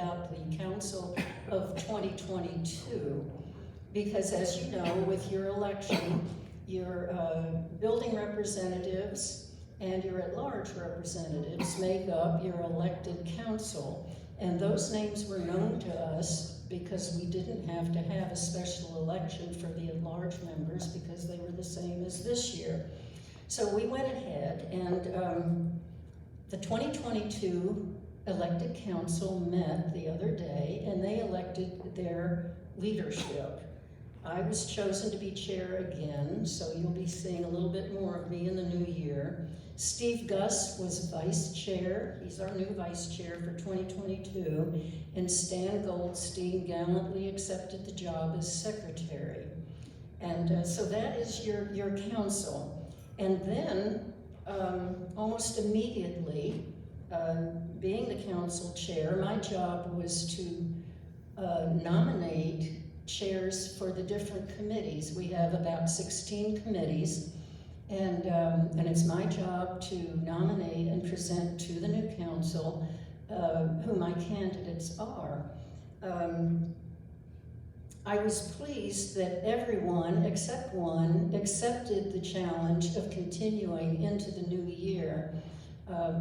about the council of 2022. Because as you know, with your election, your building representatives and your at-large representatives make up your elected council. And those names were known to us because we didn't have to have a special election for the at-large members because they were the same as this year. So we went ahead and the 2022 elected council met the other day and they elected their leadership. I was chosen to be chair again, so you'll be seeing a little bit more of me in the new year. Steve Gus was vice chair. He's our new vice chair for 2022. And Stan Goldstein gallantly accepted the job as secretary. And so that is your council. And then, almost immediately, being the council chair, my job was to nominate chairs for the different committees. We have about 16 committees, and it's my job to nominate and present to the new council who my candidates are. I was pleased that everyone, except one, accepted the challenge of continuing into the new year.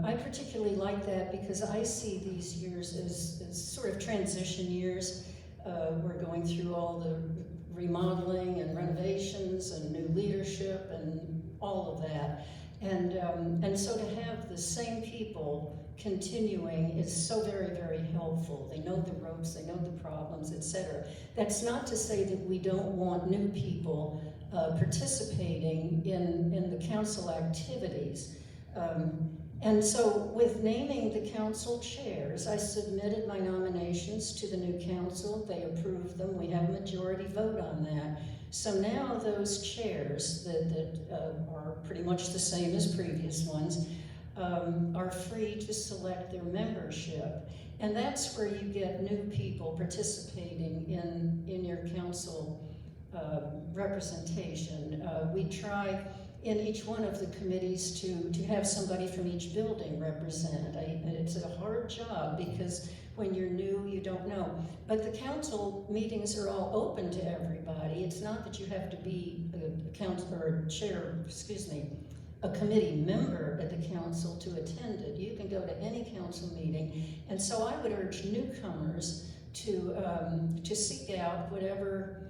I particularly like that because I see these years as sort of transition years. We're going through all the remodeling and renovations and new leadership and all of that. And so to have the same people continuing is so very, very helpful. They know the ropes, they know the problems, etc. That's not to say that we don't want new people participating in the council activities. And so with naming the council chairs, I submitted my nominations to the new council. They approved them. We have a majority vote on that. So now those chairs that are pretty much the same as previous ones are free to select their membership. And that's where you get new people participating in your council representation. We try in each one of the committees to have somebody from each building represent. It's a hard job because when you're new, you don't know. But the council meetings are all open to everybody. It's not that you have to be a council or a chair, a committee member at the council to attend it. You can go to any council meeting. And so I would urge newcomers to seek out whatever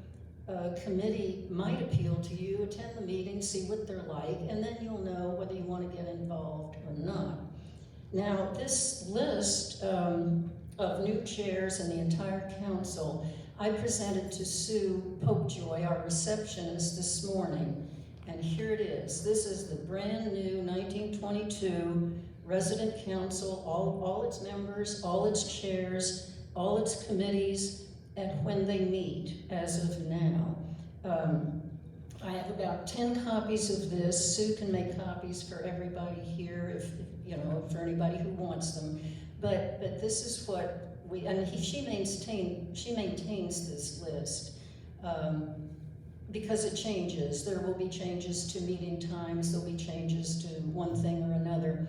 committee might appeal to you, attend the meeting, see what they're like, and then you'll know whether you want to get involved or not. Now, this list of new chairs and the entire council, I presented to Sue Popejoy, our receptionist, this morning, and here it is. This is the brand new 1922 resident council, all its members, all its chairs, all its committees, and when they meet as of now. I have about 10 copies of this. Sue can make copies for everybody here, if you know, for anybody who wants them. But this is what we, and she maintains this list because it changes. There will be changes to meeting times. There'll be changes to one thing or another.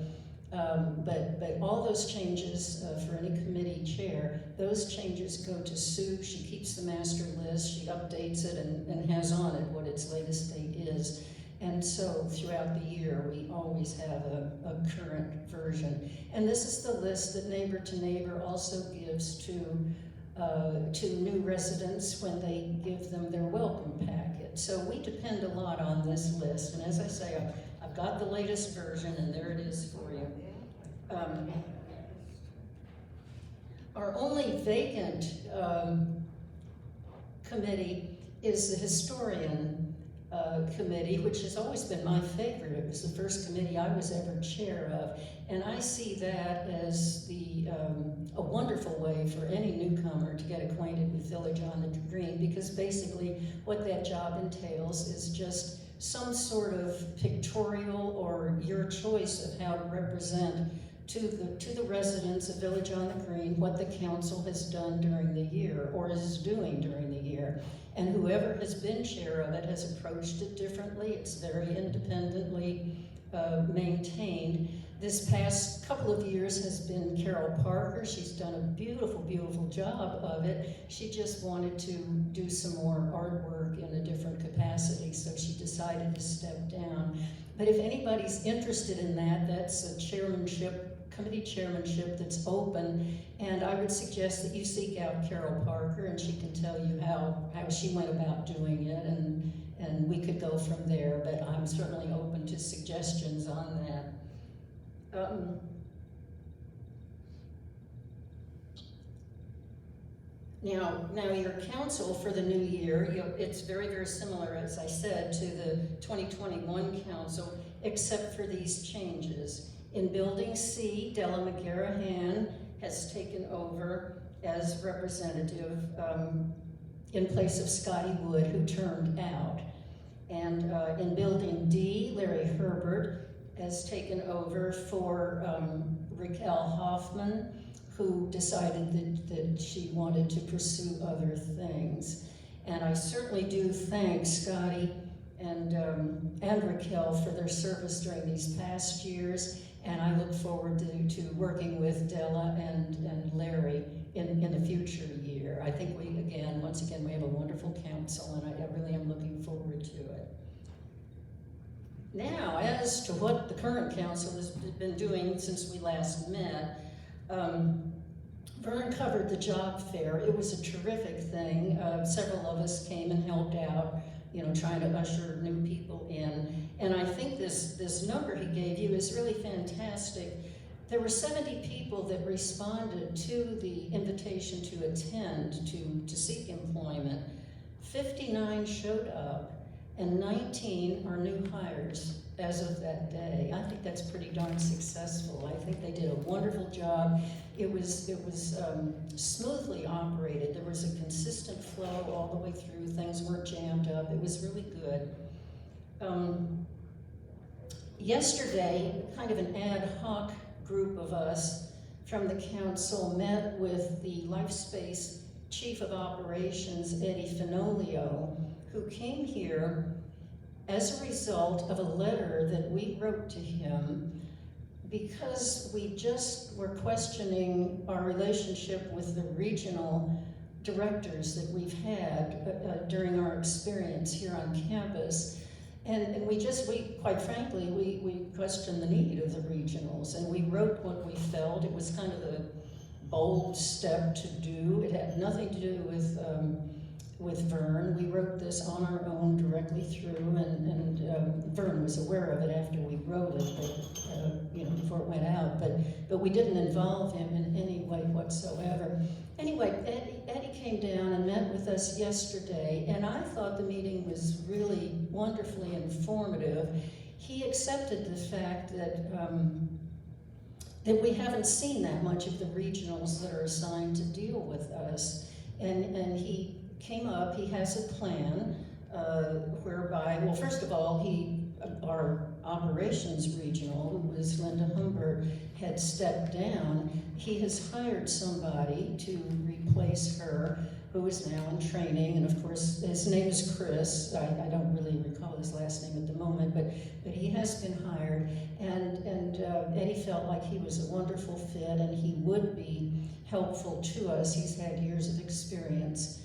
But all those changes for any committee chair, those changes go to Sue. She keeps the master list, she updates it and has on it what its latest date is. And so throughout the year, we always have a current version. And this is the list that Neighbor to Neighbor also gives to new residents when they give them their welcome packet. So we depend a lot on this list. And as I say, I've got the latest version, and there it is for you. Our only vacant committee is the Historian Committee, which has always been my favorite. It was the first committee I was ever chair of, and I see that as a wonderful way for any newcomer to get acquainted with Village on the Green, because basically what that job entails is just some sort of pictorial or your choice of how to represent to the residents of Village on the Green what the council has done during the year or is doing during the year. And whoever has been chair of it has approached it differently. It's very independently maintained. This past couple of years has been Carol Parker. She's done a beautiful, beautiful job of it. She just wanted to do some more artwork in a different capacity, so she decided to step down. But if anybody's interested in that, that's a committee chairmanship that's open, and I would suggest that you seek out Carol Parker, and she can tell you how she went about doing it, and we could go from there, but I'm certainly open to suggestions on that. Now your council for the new year, it's very, very similar, as I said, to the 2021 council, except for these changes. In Building C, Della McGarrahan has taken over as representative in place of Scotty Wood, who turned out. And in Building D, Larry Herbert has taken over for Raquel Hoffman, who decided that she wanted to pursue other things. And I certainly do thank Scotty and Raquel for their service during these past years, and I look forward to working with Della and Larry in the future year. I think once again, we have a wonderful council, and I really am looking forward to it. Now, as to what the current council has been doing since we last met, Vern covered the job fair. It was a terrific thing. Several of us came and helped out, trying to usher new people in. And I think this number he gave you is really fantastic. There were 70 people that responded to the invitation to attend, to seek employment. 59 showed up, and 19 are new hires as of that day. I think that's pretty darn successful. I think they did a wonderful job. It was smoothly operated. There was a consistent flow all the way through. Things weren't jammed up. It was really good. Yesterday, kind of an ad hoc group of us from the council met with the LifeSpace Chief of Operations, Eddie Finolio, who came here as a result of a letter that we wrote to him because we just were questioning our relationship with the regional directors that we've had during our experience here on campus. And we quite frankly, we questioned the need of the regionals, and we wrote what we felt. It was kind of a bold step to do. It had nothing to do with Vern. We wrote this on our own directly through, and Vern was aware of it after we wrote it, but, before it went out, but we didn't involve him in any way whatsoever. Anyway, Eddie came down and met with us yesterday, and I thought the meeting was really wonderfully informative. He accepted the fact that we haven't seen that much of the regionals that are assigned to deal with us, and he came up, he has a plan whereby, well, first of all, our operations regional, who was Linda Humbert, had stepped down. He has hired somebody to replace her, who is now in training, and of course, his name is Chris. I don't really recall his last name at the moment, but he has been hired, and Eddie felt like he was a wonderful fit, and he would be helpful to us. He's had years of experience,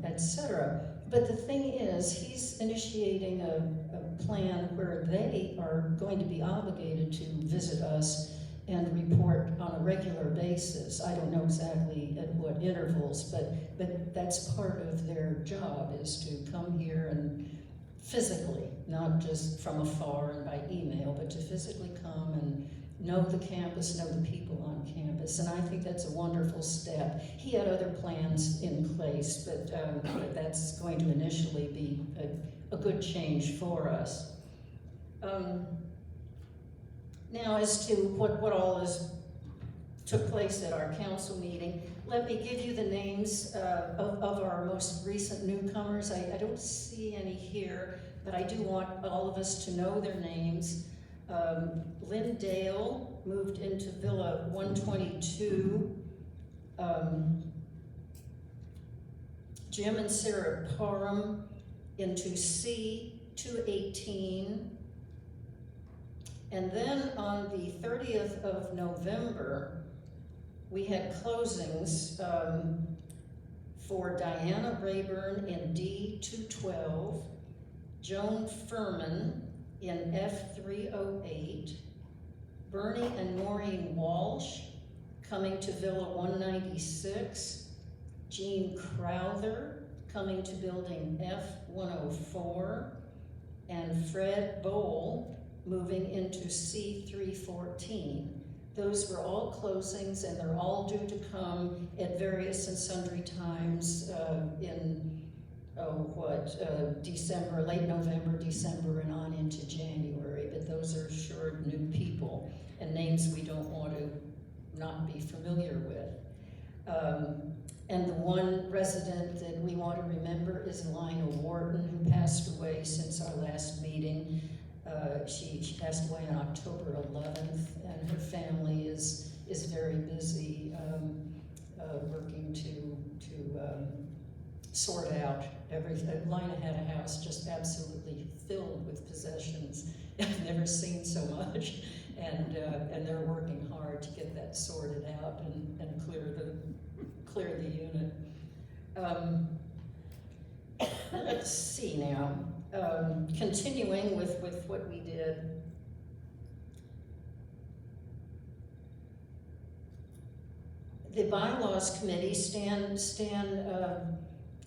etc. But the thing is, he's initiating a plan where they are going to be obligated to visit us and report on a regular basis. I don't know exactly at what intervals, but that's part of their job, is to come here and physically, not just from afar and by email, but to physically come and know the campus, know the people on campus, and I think that's a wonderful step. He had other plans in place, but that's going to initially be a good change for us. Now, as to what all took place at our council meeting, let me give you the names of our most recent newcomers. I don't see any here, but I do want all of us to know their names. Lynn Dale moved into Villa 122. Jim and Sarah Parham into C 218. And then on the 30th of November, we had closings for Diana Rayburn in D212, Joan Furman in F308, Bernie and Maureen Walsh coming to Villa 196, Jean Crowther coming to building F104, and Fred Bowl moving into C314. Those were all closings, and they're all due to come at various and sundry times in December, late November, December, and on into January. But those are sure new people and names we don't want to not be familiar with. And the one resident that we want to remember is Elina Wharton, who passed away since our last meeting. She passed away on October 11th, and her family is very busy working to sort out everything. Elina had a house just absolutely filled with possessions. I've never seen so much, and they're working hard to get that sorted out and clear the unit. Let's see now. Continuing with what we did. The bylaws committee, Stan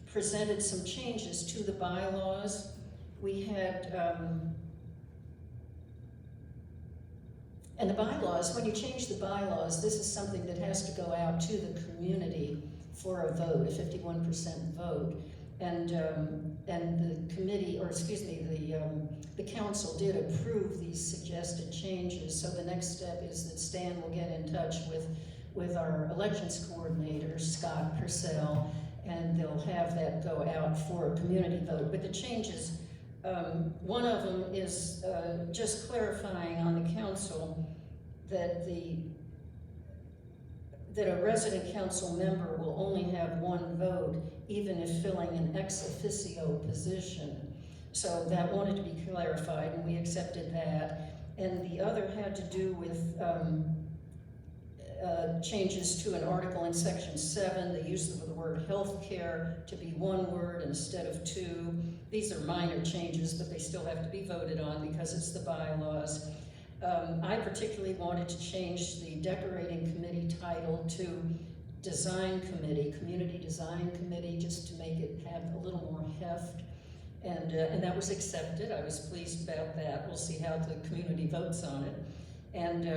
presented some changes to the bylaws. We had, and the bylaws, when you change the bylaws, this is something that has to go out to the community for a vote, a 51% vote. And the committee, or excuse me, the council did approve these suggested changes. So the next step is that Stan will get in touch with our elections coordinator, Scott Purcell, and they'll have that go out for a community vote. But the changes, one of them is just clarifying on the council that a resident council member will only have one vote, even if filling an ex officio position. So that wanted to be clarified, and we accepted that. And the other had to do with changes to an article in section 7, the use of the word healthcare to be one word instead of two. These are minor changes, but they still have to be voted on because it's the bylaws. I particularly wanted to change the decorating committee title to design committee, community design committee, just to make it have a little more heft. And that was accepted. I was pleased about that. We'll see how the community votes on it. And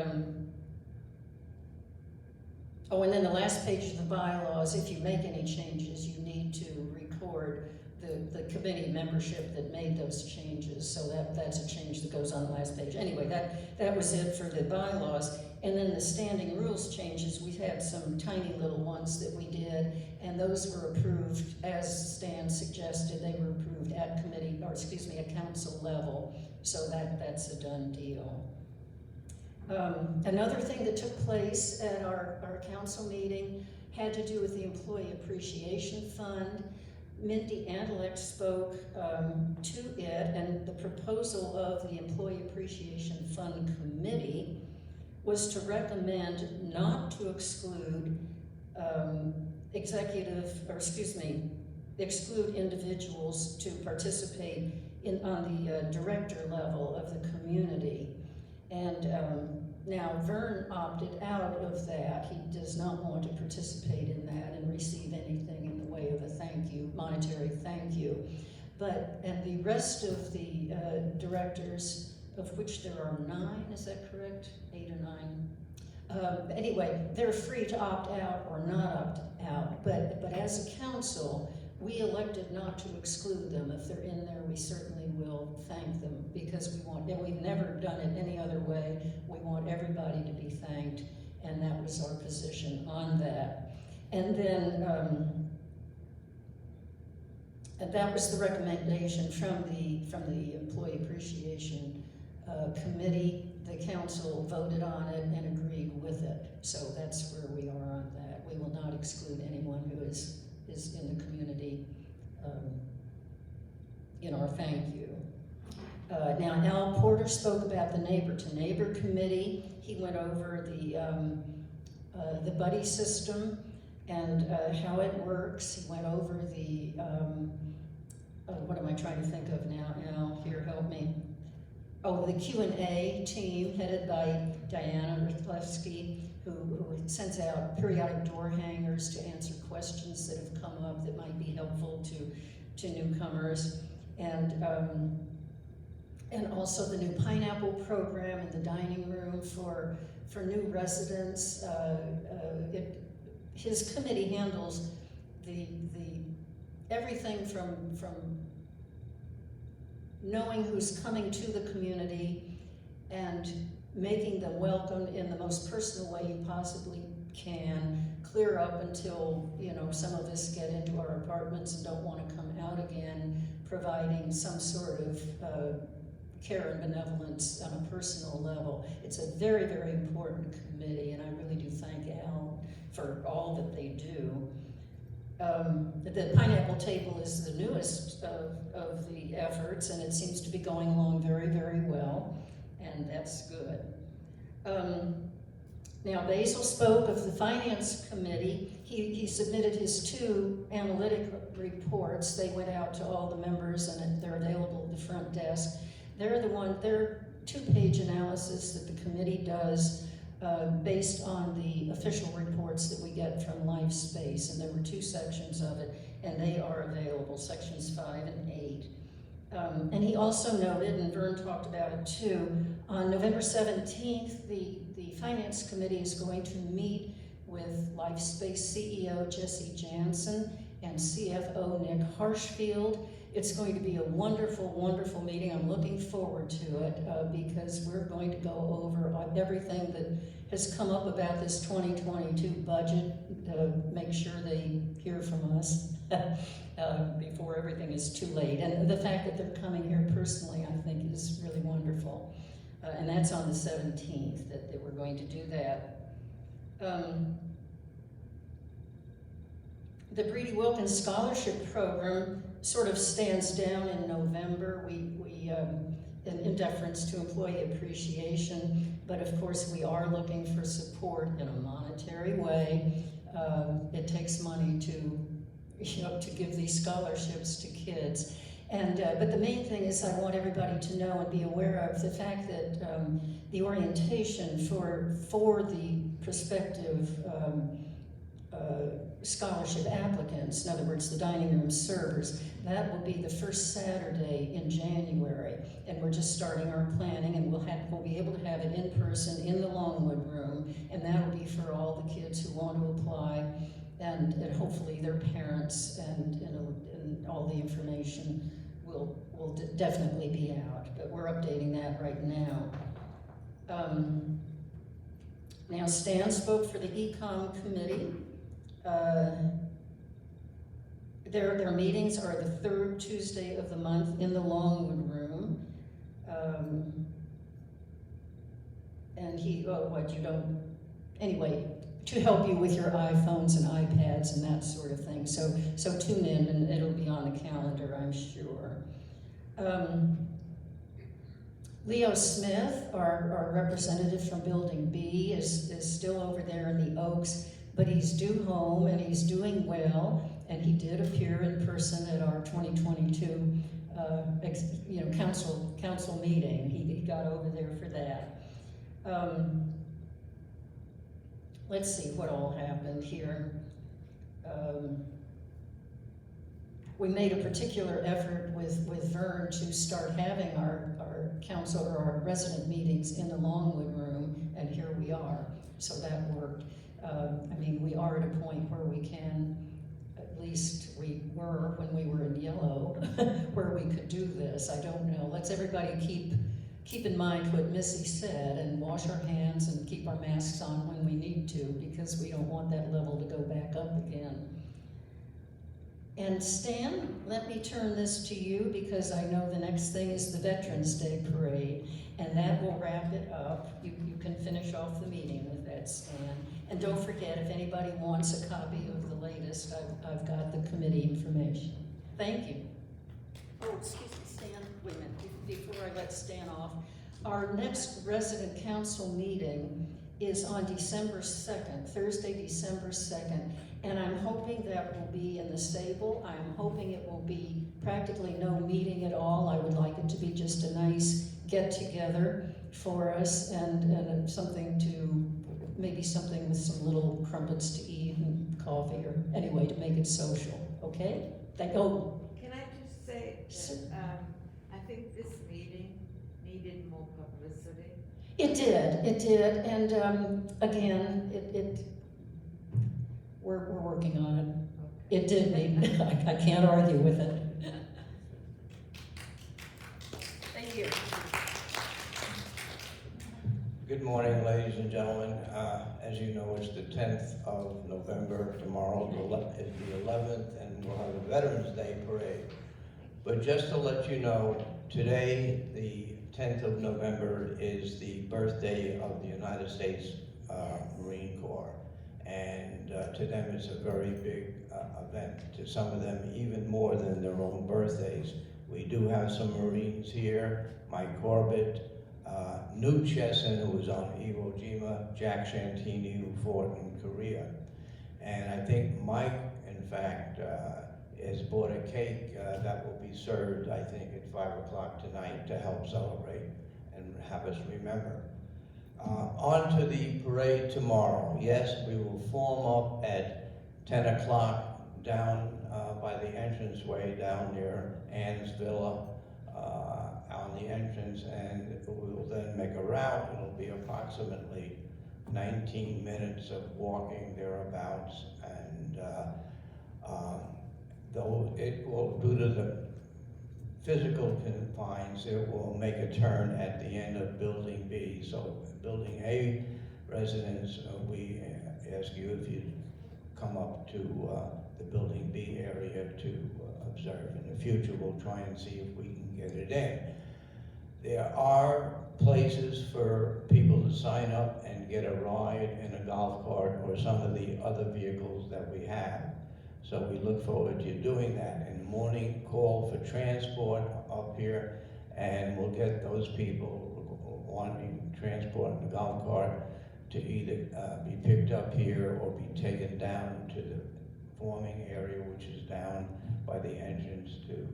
and then the last page of the bylaws, if you make any changes, you need to record the committee membership that made those changes. So that's a change that goes on the last page. Anyway, that was it for the bylaws. And then the standing rules changes, we had some tiny little ones that we did, and those were approved as Stan suggested. They were approved at committee, or excuse me, at council level. So that's a done deal. Another thing that took place at our council meeting had to do with the Employee Appreciation Fund. Mindy Andelek spoke to it, and the proposal of the Employee Appreciation Fund Committee was to recommend not to exclude exclude individuals to participate on the director level of the community. And now Vern opted out of that. He does not want to participate in that and receive anything in the way of a thank you, monetary thank you. And the rest of the directors, of which there are 9, is that correct? 8 or 9? Anyway, they're free to opt out or not opt out. But as a council, we elected not to exclude them. If they're in there, we certainly will thank them, because and we've never done it any other way. We want everybody to be thanked, and that was our position on that. And then, and that was the recommendation from the Employee Appreciation Committee. The council voted on it and agreed with it. So that's where we are on that. We will not exclude anyone who is in the community in our thank you. Now, Al Porter spoke about the neighbor to neighbor committee. He went over the buddy system and how it works. He went over the, what am I trying to think of now? Al, here, help me. Oh, the Q&A team headed by Diana Ritlewski, who sends out periodic door hangers to answer questions that have come up that might be helpful to newcomers. And also the new pineapple program in the dining room for new residents. His committee handles the everything from knowing who's coming to the community and making them welcome in the most personal way you possibly can, clear up until, you know, some of us get into our apartments and don't want to come out again, providing some sort of care and benevolence on a personal level. It's a very, very important committee, and I really do thank Al for all that they do. The pineapple table is the newest of the efforts, and it seems to be going along very, very well, and that's good. Now, Basil spoke of the Finance Committee. He submitted his 2 analytic reports. They went out to all the members, and they're available at the front desk. They're 2-page analysis that the committee does based on the official reports that we get from LifeSpace, and there were 2 sections of it, and they are available, sections 5 and 8. And he also noted, and Vern talked about it too, on November 17th, the Finance Committee is going to meet with LifeSpace CEO Jesse Jansen and CFO Nick Harshfield. It's going to be a wonderful, wonderful meeting. I'm looking forward to it because we're going to go over everything that has come up about this 2022 budget, make sure they hear from us before everything is too late. And the fact that they're coming here personally, I think, is really wonderful. And that's on the 17th that we're going to do that. The Breedy Wilkins Scholarship Program sort of stands down in November. We in deference to employee appreciation, but of course we are looking for support in a monetary way. It takes money to give these scholarships to kids. And but the main thing is I want everybody to know and be aware of the fact that the orientation for the prospective scholarship applicants, in other words, the dining room servers, that will be the first Saturday in January, and we're just starting our planning, and we'll be able to have it in person in the Longwood room, and that'll be for all the kids who want to apply, and hopefully their parents, and all the information will definitely be out, but we're updating that right now. Now Stan spoke for the Econ Committee. Their meetings are the 3rd Tuesday of the month in the Longwood room. And anyway, to help you with your iPhones and iPads and that sort of thing. So tune in and it'll be on the calendar, I'm sure. Leo Smith, our representative from Building B, is still over there in the Oaks, but he's due home and he's doing well, and he did appear in person at our 2022 council meeting. He got over there for that. Let's see what all happened here. We made a particular effort with Vern to start having our council or our resident meetings in the Longwood room, and here we are. So that worked. I mean, we are at a point where we can, at least we were when we were in yellow, where we could do this. I don't know. Let's everybody keep in mind what Missy said and wash our hands and keep our masks on when we need to, because we don't want that level to go back up again. And Stan, let me turn this to you because I know the next thing is the Veterans Day Parade, and that will wrap it up. You can finish off the meeting with that, Stan. And don't forget, if anybody wants a copy of the latest, I've got the committee information. Thank you. Oh, excuse me, Stan, wait a minute, before I let Stan off. Our next resident council meeting is on December 2nd, Thursday, December 2nd. And I'm hoping that will be in the stable. I'm hoping it will be practically no meeting at all. I would like it to be just a nice get-together for us and something to, maybe something with some little crumpets to eat and coffee, or anyway, to make it social, okay? Oh. Can I just say that, I think this meeting needed more publicity. It did, and again, we're working on it. It did need, I can't argue with it. Thank you. Good morning, ladies and gentlemen. As you know, it's the 10th of November. Tomorrow is the 11th, and we'll have a Veterans Day parade. But just to let you know, today, the 10th of November, is the birthday of the United States Marine Corps. And to them, it's a very big event. To some of them, even more than their own birthdays. We do have some Marines here, Mike Corbett, Newt Chesson, who was on Iwo Jima, Jack Shantini, who fought in Korea. And I think Mike, in fact, has bought a cake that will be served, I think, at 5 o'clock tonight to help celebrate and have us remember. On to the parade tomorrow. Yes, we will form up at 10 o'clock down by the entranceway down near Ann's Villa on the entrance, and we will then make a route. It'll be approximately 19 minutes of walking thereabouts, and though it will, due to the physical confines, it will make a turn at the end of Building B. So Building A residents, we ask you if you'd come up to the Building B area to observe. In the future, we'll try and see if we can get it in. There are places for people to sign up and get a ride in a golf cart or some of the other vehicles that we have. So we look forward to doing that. In the morning, call for transport up here, and we'll get those people wanting transport in the golf cart to either be picked up here or be taken down to the forming area, which is down by the entrance to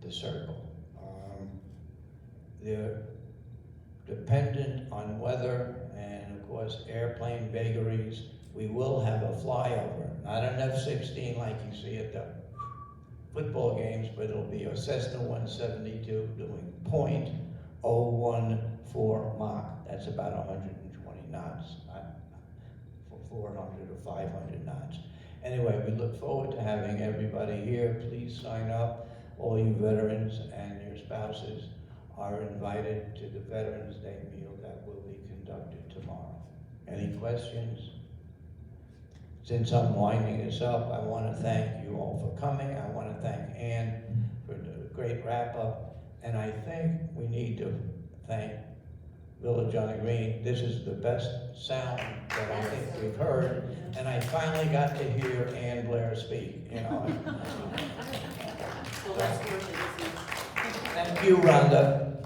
the circle. They're dependent on weather and, of course, airplane vagaries. We will have a flyover, not an F-16 like you see at the football games, but it'll be a Cessna 172 doing .014 Mach. That's about 120 knots, not 400 or 500 knots. Anyway, we look forward to having everybody here. Please sign up. All you veterans and your spouses are invited to the Veterans Day meal that will be conducted tomorrow. Any questions? Since I'm winding this up, I want to thank you all for coming. I want to thank Ann for the great wrap-up. And I think we need to thank Village on the Green. This is the best sound that I think we've heard. And I finally got to hear Ann Blaire speak, you know. Well, that's worth it. Thank you, Rhonda.